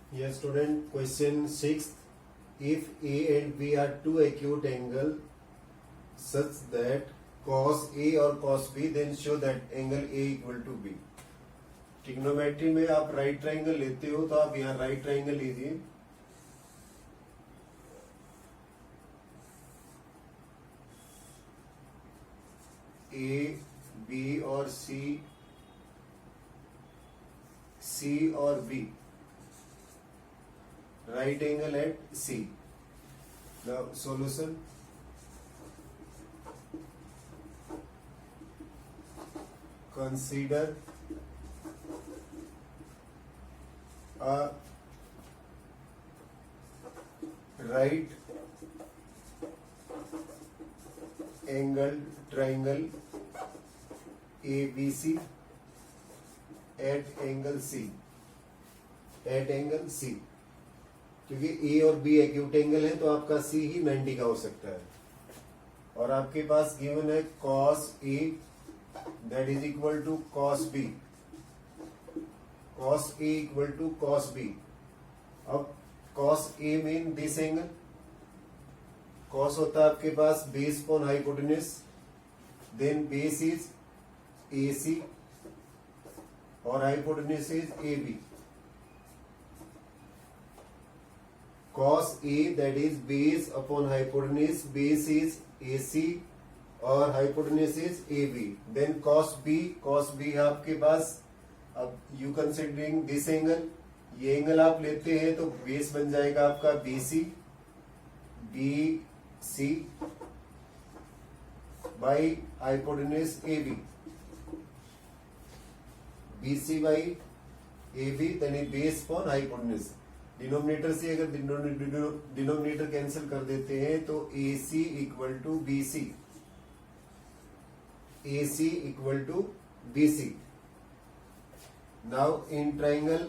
Yes, student, question 6. If A and B are two acute angles such that cos A or cos B, then show that angle A equal to B. Trigonometry में आप right triangle लेते हो तो आप यहाँ right triangle लीजिए. ए, B और सी और B, right angle at C. Now solution. Consider a right angled triangle ABC at angle C. At angle C. क्योंकि ए और बी एक्यूट एंगल है तो आपका सी ही 90 का हो सकता है. और आपके पास गिवन है cos A that is equal to cos B. cos A equal to cos B. अब cos A mean this angle. cos होता है आपके पास base upon hypotenuse, then base is A C और hypotenuse is A B. cos A that is base upon hypotenuse, base is AC और hypotenuse is AB. Then cos B है आपके पास. अब you considering this angle, ये angle आप लेते हैं तो बेस बन जाएगा आपका BC by hypotenuse AB. BC by AB then base upon hypotenuse. Denominator से अगर डिनोमिनेटर कैंसिल कर देते हैं तो AC equal to BC. AC equal to BC. Now in triangle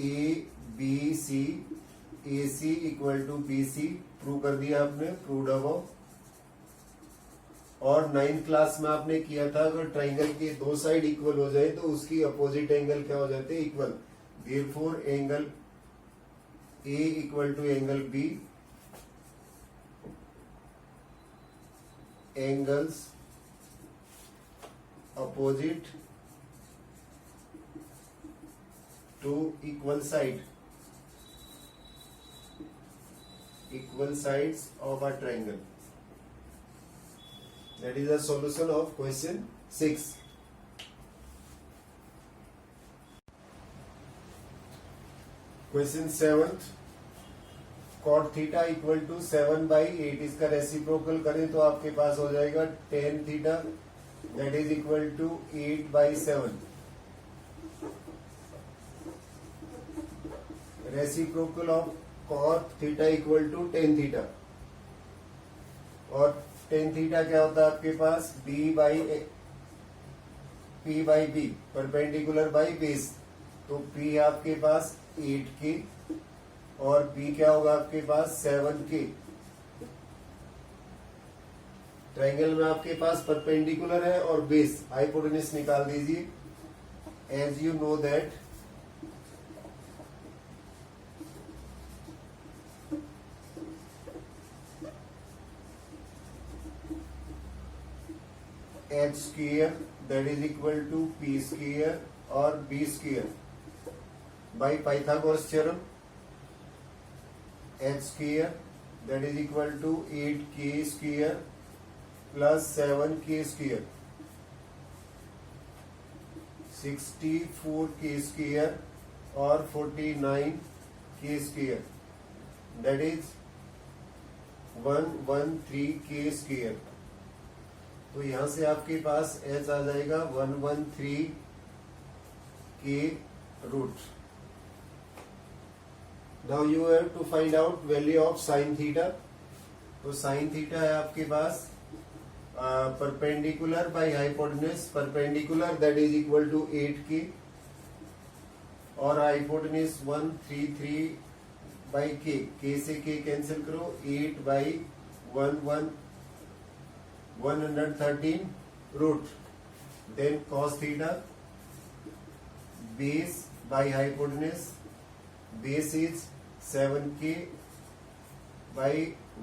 ABC AC equal to BC prove कर दिया आपने, proved above. और 9th क्लास में आपने किया था अगर ट्राइंगल के दो साइड इक्वल हो जाए तो उसकी अपोजिट एंगल क्या हो जाते हैं, equal. Therefore angle A equal to angle B, angles opposite to equal sides of a triangle. That is the solution of question 6. Question 7th. cot theta equal to 7/8. इसका reciprocal करें तो आपके पास हो जाएगा tan theta that is equal to 8/7. Reciprocal of cot theta equal to tan theta. और tan theta क्या होता है आपके पास, P by B, perpendicular by base. तो P है आपके पास 8K और B क्या होगा आपके पास 7K. ट्राइंगल में आपके पास परपेंडिकुलर है और बेस हाइपोटेन्यूज निकाल दीजिए. As you know that H square that is equal to P square और B square by Pythagoras theorem. H square that is equal to 8K square plus 7K square, 64K square और 49K square, that is 113K square. तो यहां से आपके पास H आ जाएगा 113K root. Now you have to find out value of sin theta. तो sin theta है आपके पास perpendicular by hypotenuse. Perpendicular that is equal to 8K और हाइपोटेन्यूज 133/K. K से K कैंसिल करो, 8/113 root. Then cos theta base by hypotenuse base is 7k by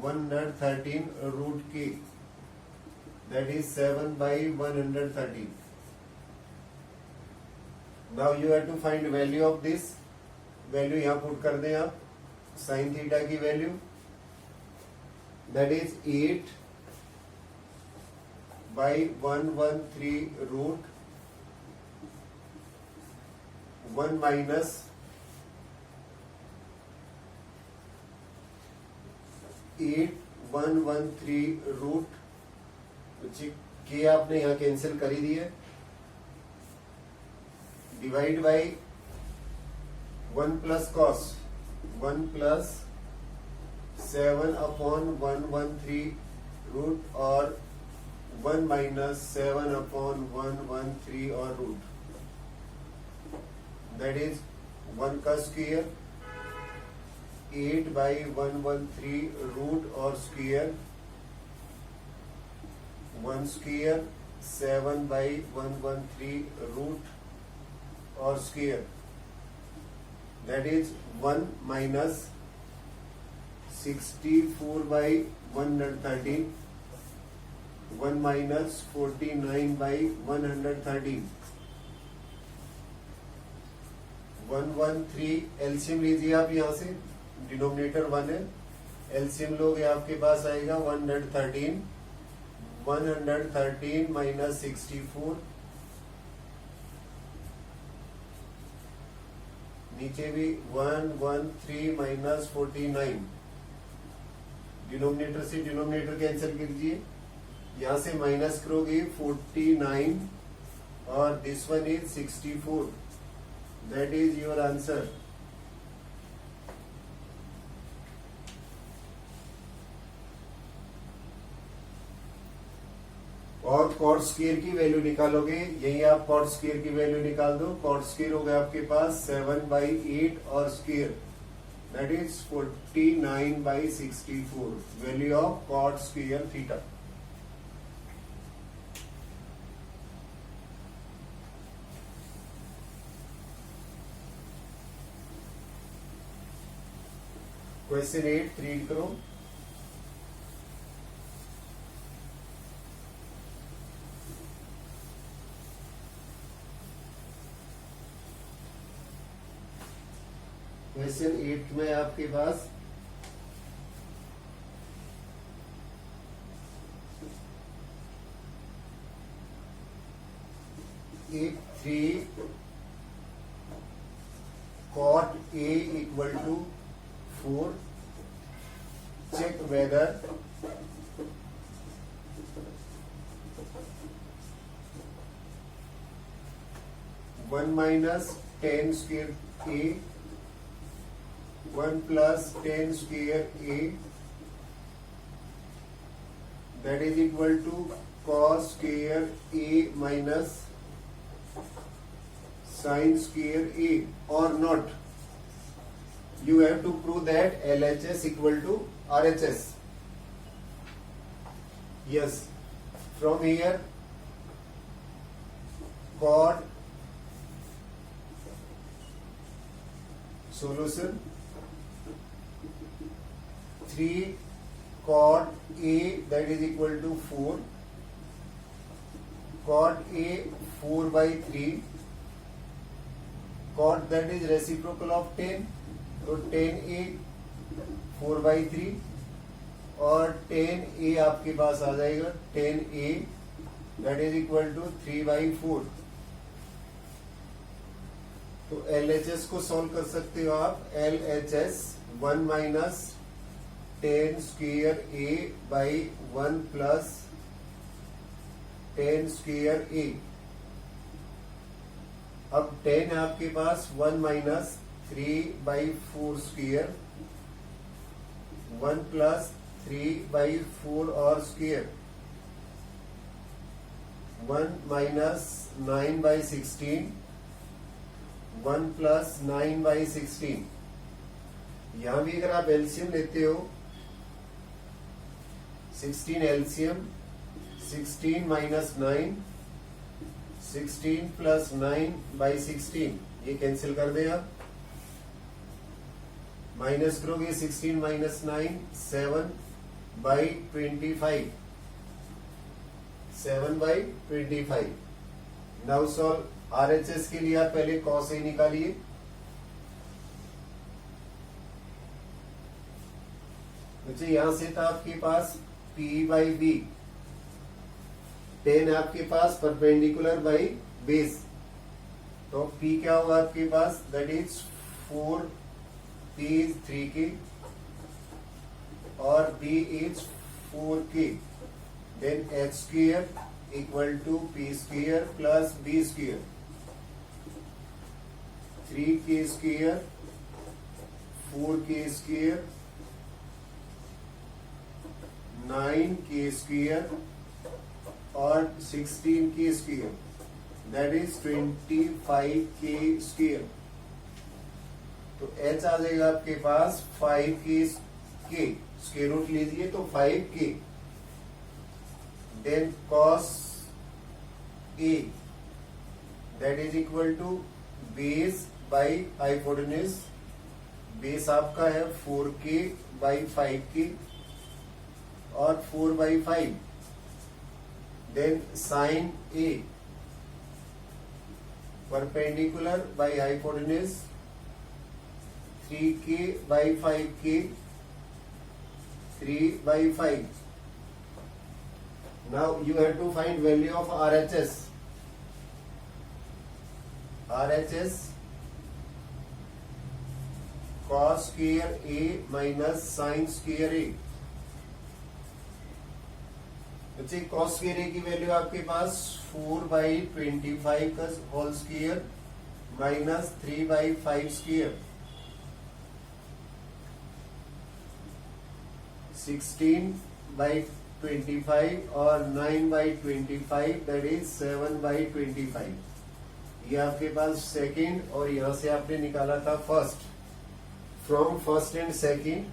113 root k, that is 7 by 113. Now you have to find value of this. Value यहाँ put कर दें आप, sine theta की value, that is 8 by 113 root 1 minus 8113 root के आपने यहां cancel कर ही दिए, divide by 1 plus cos 1 plus 7 upon 113 root और 1 माइनस 7 अपॉन 113 और रूट, दैट इज 1 का स्क्वायर 8 by 113 रूट और स्क्वायर 1 स्क्वायर 7 by 113 रूट और square, that is 1 minus 64 by 113, 1 minus 49 by 113, 113 LCM लीजिए आप यहां से, डिनोमिनेटर 1 है, एलसीएम लोगे आपके पास आएगा 113 माइनस 64, नीचे भी 113 माइनस 49, डिनोमिनेटर से डिनोमिनेटर कैंसिल कीजिए, यहां से माइनस करोगे 49 और this one is 64, that is your answer. और कॉट स्क्वायर की वैल्यू निकालोगे, यही आप कॉट स्क्वायर की वैल्यू निकाल दो, कॉट स्क्वायर होगा आपके पास 7 by 8 और square, that is 49 by 64, value of cot square theta. Question 8 read करो. क्वेश्चन 8 में आपके पास एक 3 cot A equal to 4, check whether one minus 10 square A 1 plus 10 square A, that is equal to cos square A minus sin square A, or not. You have to prove that LHS equal to RHS. Yes, from here cot solution 3 cot A, that is equal to 4, cot A 4 by 3, cot that is reciprocal of 10, तो 10A 4 by 3 और 10A आपके पास आ जाएगा 10A, that is equal to 3 by 4. तो LHS को solve कर सकते हो आप. LHS 1 minus 10 square A by 1 plus 10 square A. अब 10 है आपके पास, 1 minus 3 by 4 square, 1 plus 3 by 4 और square, 1 minus 9 by 16, 1 plus 9 by 16. यहां भी अगर आप एलसीएम लेते हो 16 एलसीएम, 16 माइनस 9, 16 प्लस 9 by 16, ये कैंसिल कर दें आप, माइनस करोगे 16 माइनस 9 7/25 7/25। नाउ सॉल्व आरएचएस के लिए आप पहले कॉस ए निकालिए। बच्चे यहां से था आपके पास P/B, 10 आपके पास परपेंडिकुलर बाई बेस, तो P क्या होगा आपके पास, that is 4, P is 3K और B is 4K, then H square equal to P square plus B square, 3K square 4K square 9K square और 16K square, that is 25K square. तो H आ जाएगा आपके पास 5K, square root लीजिए तो 5K, then cos A that is equal to base by hypotenuse, base आपका है 4K बाई 5K और 4/5, then sine A perpendicular by hypotenuse 3K by 5K 3/5। Now you have to find value of RHS। RHS cos square A minus sine square A। बच्चे cos square A की value आपके पास 4/25 का whole square minus 3/5 square, 16/25 और 9/25 that is 7/25। ये आपके पास second और यहां से आपने निकाला था first. From first and second,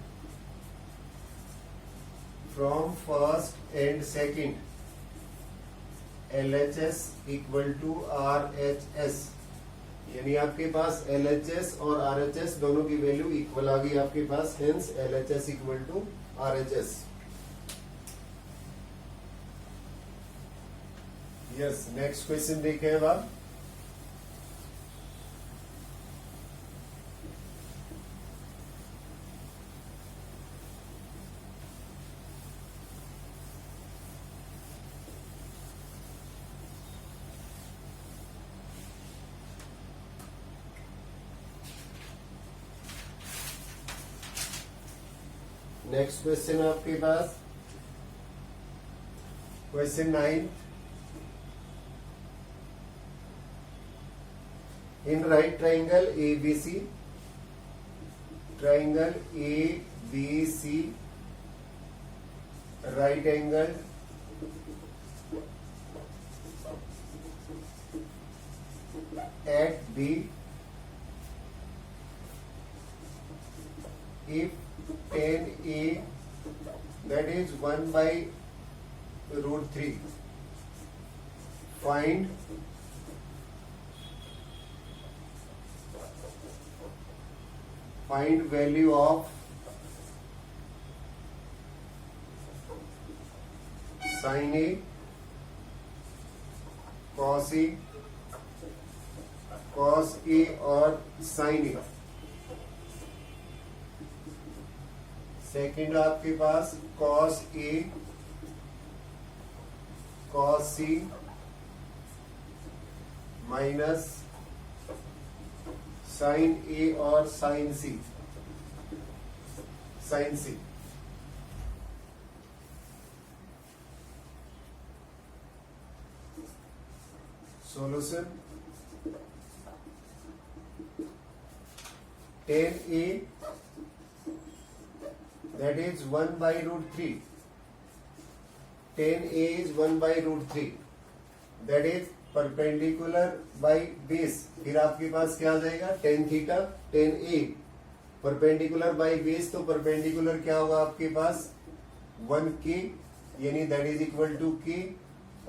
from first and second LHS equal to RHS, यानी आपके पास LHS और RHS दोनों की वैल्यू इक्वल आ गई आपके पास, hence LHS equal to RHS। Yes, next question देखें अब आप। नेक्स्ट क्वेश्चन आपके पास question 9। In right triangle ABC, triangle ABC right angle at B, if tan A that is 1/√3, find value of sin A, cos A, cos A और sin A। Second आपके पास cos A, cos C minus sin A और sin C, sin C। Solution, tan A that is 1/√3, tan A is 1/√3, that is perpendicular by base, फिर आपके पास क्या आ जाएगा tan theta, tan A perpendicular by base, तो perpendicular क्या होगा आपके पास 1K, यानी that is equal to K,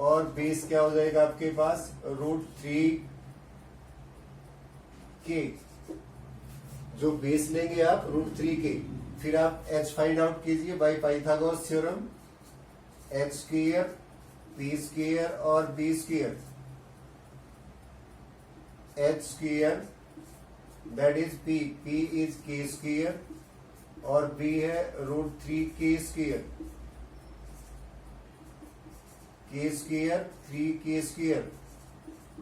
और बेस क्या हो जाएगा आपके पास √3K, जो बेस लेंगे आप √3 के, फिर आप h फाइंड आउट कीजिए by Pythagoras theorem. h square, p square और b square. h square that is p is k square और b है √3k square. k square 3k square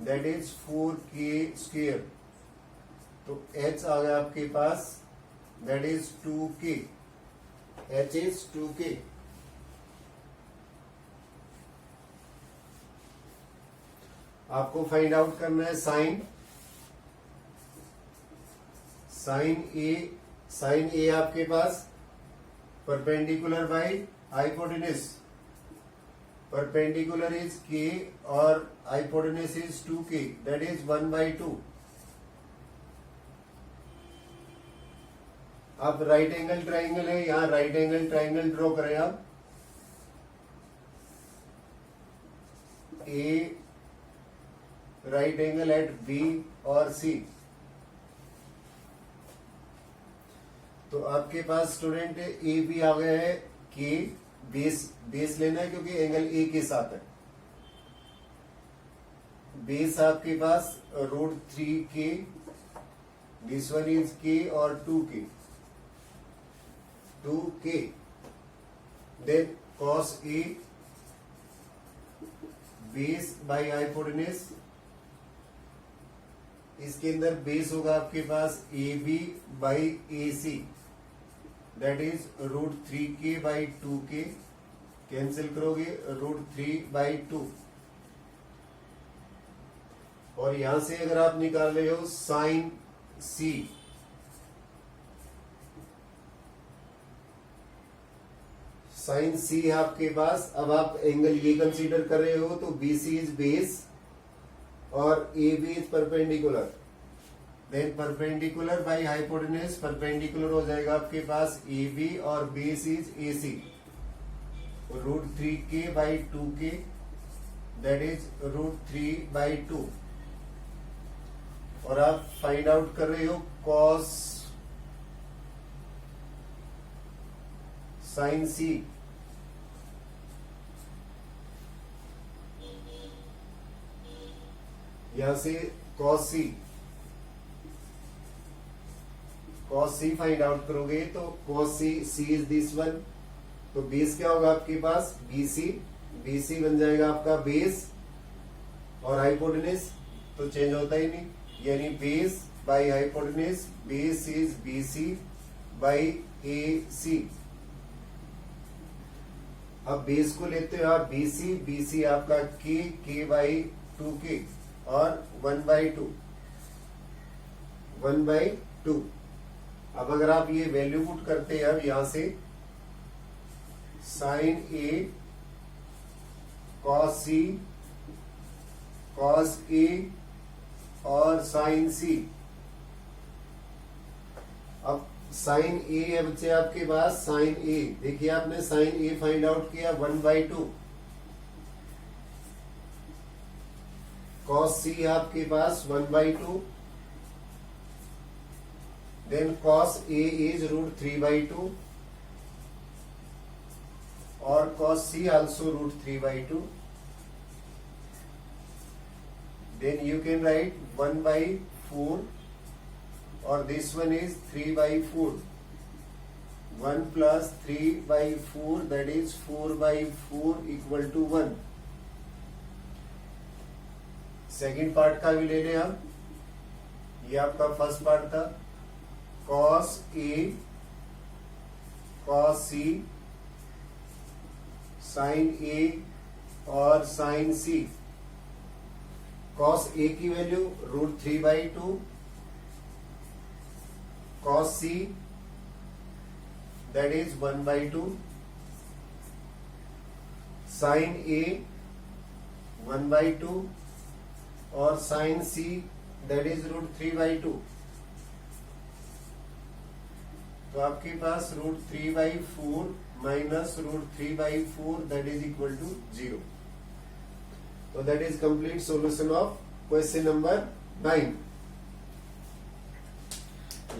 that is 4k square. तो h आ गया आपके पास that is 2k। h is 2k। आपको find out करना है साइन। साइन ए आपके पास perpendicular by hypotenuse. Perpendicular is k और hypotenuse is 2k that is 1/2। अब राइट एंगल ट्राइंगल है, यहां राइट एंगल ट्राइंगल ड्रॉ करें आप। ए राइट एंगल एट बी और सी। तो आपके पास स्टूडेंट ए बी आ गया है के। बेस लेना है क्योंकि एंगल ए के साथ है। बेस आपके पास √3k, this one is k और 2k। Then cos A base by hypotenuse. इसके अंदर बेस होगा आपके पास AB by AC that is √3k by 2k। Cancel करोगे √3/2। और यहां से अगर आप निकाल रहे हो साइन C, साइन C है आपके पास। अब आप एंगल ये कंसीडर कर रहे हो तो BC इज बेस और AB इज perpendicular. Then perpendicular by hypotenuse, perpendicular हो जाएगा आपके पास AB और base is AC √3k by 2k that is √3/2। और आप फाइंड आउट कर रहे हो cos साइन C। यहां से cos C फाइंड आउट करोगे तो cos C is this one. तो बेस क्या होगा आपके पास BC बन जाएगा आपका बेस और हाइपोटेन्यूज तो चेंज होता ही नहीं, यानी base by hypotenuse. Base is BC by AC। अब बेस को लेते हो आप BC आपका k बाई 2k और 1/2। अब अगर आप ये वैल्यू पुट करते हैं अब यहां से साइन A cos A और साइन C। अब साइन A है बच्चे आपके पास साइन A। देखिए आपने साइन A फाइंड आउट किया 1/2। cos C आपके पास 1/2। देन cos A इज √3/2 और cos C also √3/2। then you can write 1/4 or this one is 3/4। 1 plus 3/4 that is 4/4 equal to 1। Second part का भी ले लें हम। ये आपका फर्स्ट पार्ट था cos A cos C sin A और sin C। cos A की value √3/2, cos C that is 1/2, sin A 1/2 और sin C that is √3/2। तो आपके पास √3/4 minus √3/4 that is equal to 0। So that is complete solution of question number 9।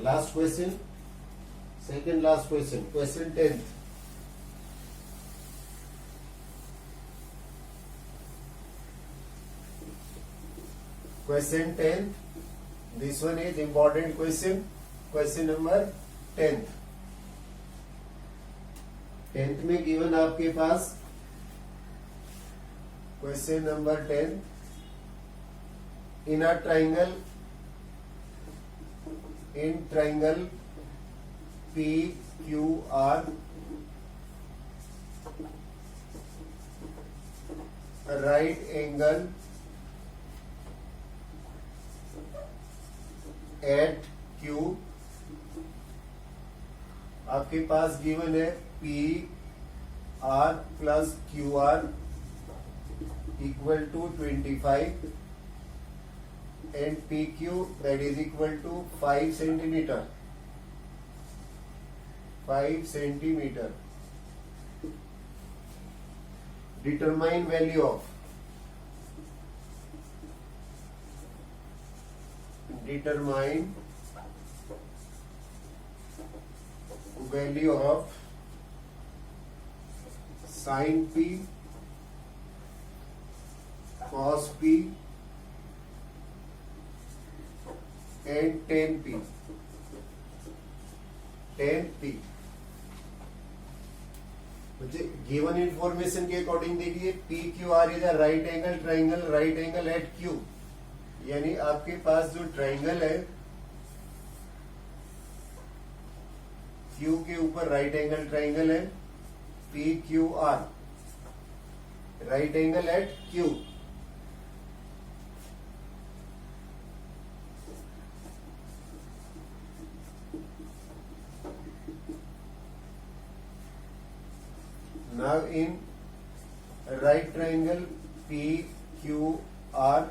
Last question, second last question, question 10th. Question 10th. This one is important question. Question number 10th. 10th में given आपके पास question number 10. In a triangle, in triangle PQR, right angle at Q, आपके पास given है P R plus Q R equal to 25 and P Q that is equal to 5 centimeter. 5 centimeter. Determine value of sin P, cos P and tan P. मुझे given information के according देखिए P Q R is a right angle triangle, right angle at Q, यानी आपके पास जो triangle है Q के ऊपर राइट एंगल ट्राइंगल है P Q are, right angle at Q. Now in right triangle PQR,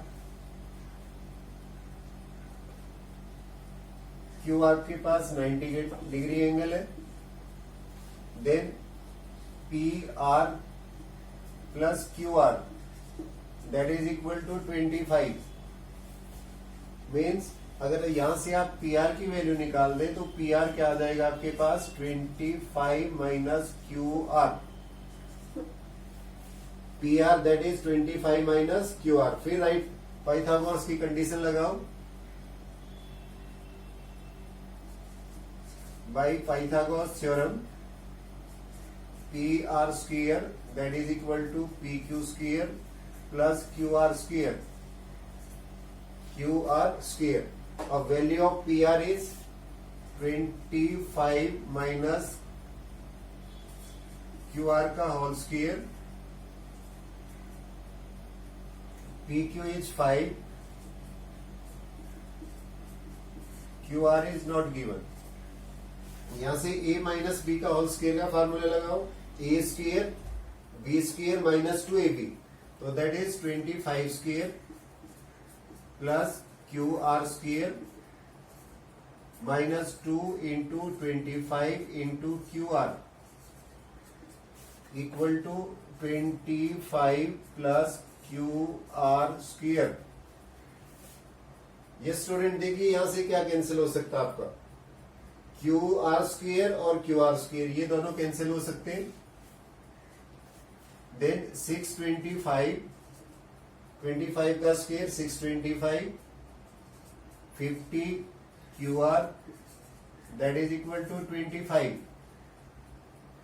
Q आपके पास 90 डिग्री एंगल है. Then PR plus QR that is equal to 25. Means अगर यहां से आप PR की वैल्यू निकाल दें तो PR क्या आ जाएगा आपके पास 25 minus QR. PR that is 25 minus QR. फिर राइट पाइथागोरस की कंडीशन लगाओ. By Pythagoras theorem PR square that is equal to PQ square plus QR square. QR square. अब value of PR is 25 minus QR का whole square. PQ is 5, QR is not given. यहां से A minus B का whole square का formula लगाओ. A square B square minus 2AB, तो that is 25 square plus QR square minus 2 into 25 into QR equal to 25 plus QR square. ये student देखिए यहां से क्या कैंसिल हो सकता है आपका QR स्क्वायर और QR स्क्वायर, ये दोनों कैंसिल हो सकते हैं. देन 625, 25 का square 625, 50 QR that is equal to 25,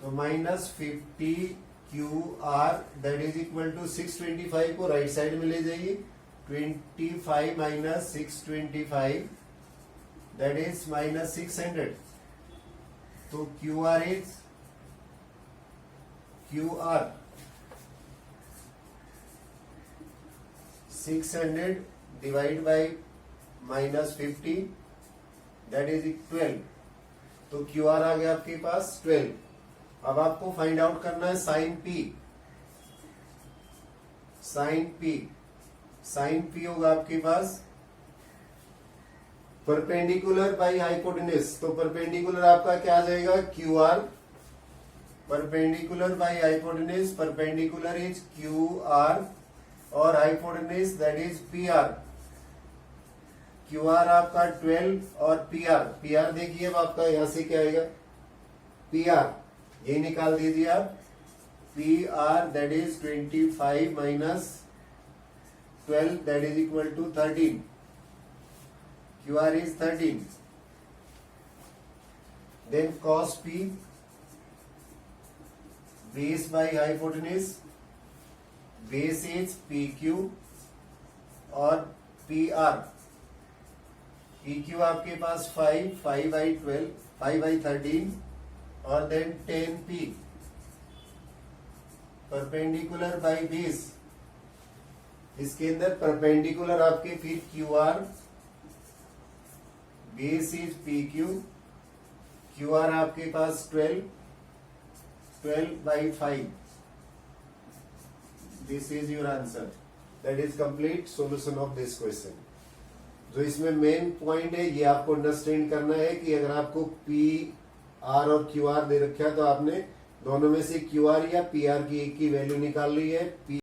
तो minus 50 QR that is equal to 625 को राइट साइड में ले जाइए. 25 माइनस 625 दैट इज माइनस 600. तो QR is QR 600 divide by minus 50 that is 12. तो QR आ गया आपके पास 12. अब आपको फाइंड आउट करना है साइन P. साइन P होगा आपके पास परपेंडिकुलर बाई हाइपोटेन्यूज. तो परपेंडिकुलर आपका क्या आ जाएगा QR. Perpendicular by hypotenuse, perpendicular is QR और hypotenuse that is PR. Q R आपका 12 और पी आर देखिए अब आपका यहां से क्या आएगा, पी आर ये निकाल दीजिए आप, पी आर दैट इज 25 माइनस 12 that is equal to 13, Q R is 13, then cos P base by hypotenuse, base is P Q और पी आर, पी क्यू आपके पास 5 बाई 12 5 बाई 13 और then 10 P, perpendicular by base, इसके अंदर perpendicular आपके फिर Q R, base is P Q, Q R आपके पास 12 by 5, this is your answer, that is complete solution of this question. जो इसमें मेन पॉइंट है ये आपको अंडरस्टैंड करना है कि अगर आपको पी आर और क्यू आर दे रखा है तो आपने दोनों में से क्यू आर या पी आर की एक की वैल्यू निकाल ली है,